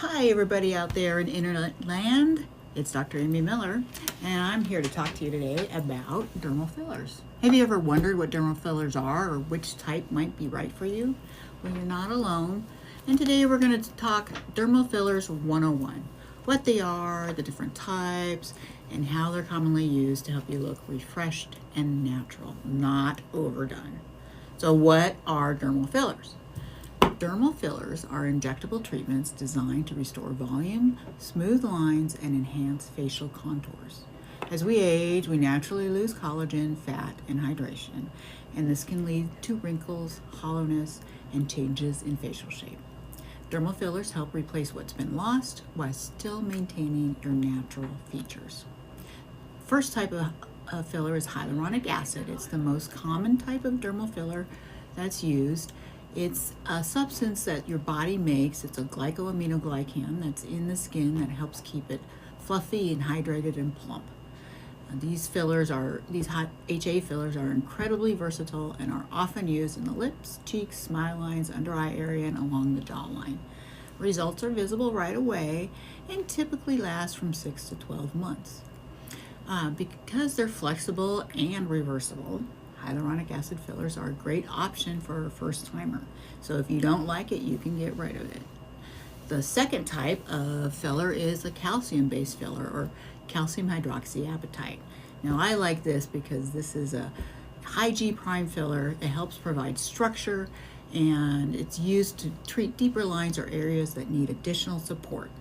Hi everybody out there in internet land, it's Dr. Amy Miller and I'm here to talk to you today about dermal fillers. Have you ever wondered what dermal fillers are or which type might be right for you? Well, you're not alone, and today we're going to talk dermal fillers 101. What they are, the different types, and how they're commonly used to help you look refreshed and natural, not overdone. So what are dermal fillers? Dermal fillers are injectable treatments designed to restore volume, smooth lines, and enhance facial contours. As we age, we naturally lose collagen, fat, and hydration, and this can lead to wrinkles, hollowness, and changes in facial shape. Dermal fillers help replace what's been lost while still maintaining your natural features. First type of filler is hyaluronic acid. It's the most common type of dermal filler that's used. It's a substance that your body makes. It's a glycosaminoglycan that's in the skin that helps keep it fluffy and hydrated and plump. These HA fillers are incredibly versatile and are often used in the lips, cheeks, smile lines, under eye area, and along the jawline. Results are visible right away and typically last from 6 to 12 months. Because they're flexible and reversible, hyaluronic acid fillers are a great option for a first timer. So if you don't like it, you can get rid of it. The second type of filler is a calcium-based filler or calcium hydroxyapatite. Now I like this because this is a high G prime filler. It helps provide structure and it's used to treat deeper lines or areas that need additional support.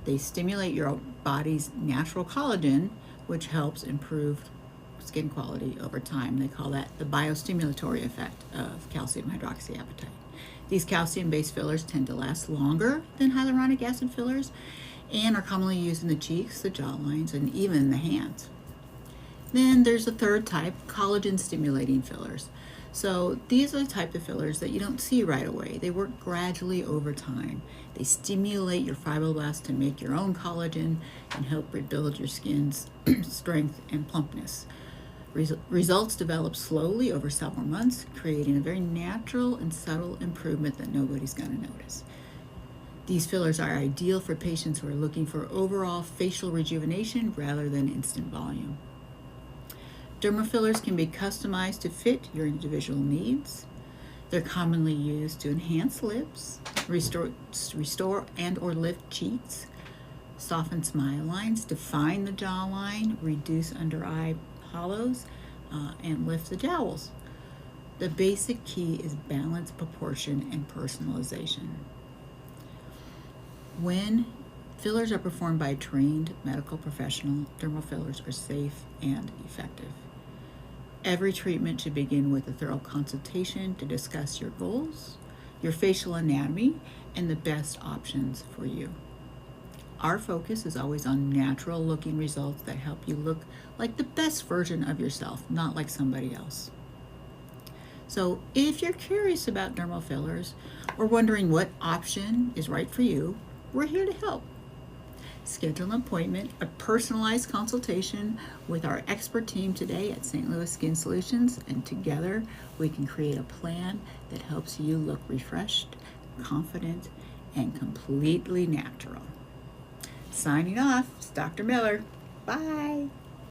They stimulate your body's natural collagen, which helps improve skin quality over time. They call that the biostimulatory effect of calcium hydroxyapatite. These calcium-based fillers tend to last longer than hyaluronic acid fillers and are commonly used in the cheeks, the jawlines, and even the hands. Then there's a third type, collagen-stimulating fillers. So these are the type of fillers that you don't see right away. They work gradually over time. They stimulate your fibroblasts to make your own collagen and help rebuild your skin's strength and plumpness. Results develop slowly over several months, creating a very natural and subtle improvement that nobody's going to notice. These fillers are ideal for patients who are looking for overall facial rejuvenation rather than instant volume. Dermal fillers can be customized to fit your individual needs. They're commonly used to enhance lips, restore and or lift cheeks, soften smile lines, define the jawline, reduce under eye hollows, and lift the jowls. The basic key is balance, proportion, and personalization. When fillers are performed by a trained medical professional, dermal fillers are safe and effective. Every treatment should begin with a thorough consultation to discuss your goals, your facial anatomy, and the best options for you. Our focus is always on natural looking results that help you look like the best version of yourself, not like somebody else. So if you're curious about dermal fillers or wondering what option is right for you, we're here to help. Schedule an appointment, a personalized consultation with our expert team today at St. Louis Skin Solutions, and together we can create a plan that helps you look refreshed, confident, and completely natural. Signing off, it's Dr. Miller. Bye.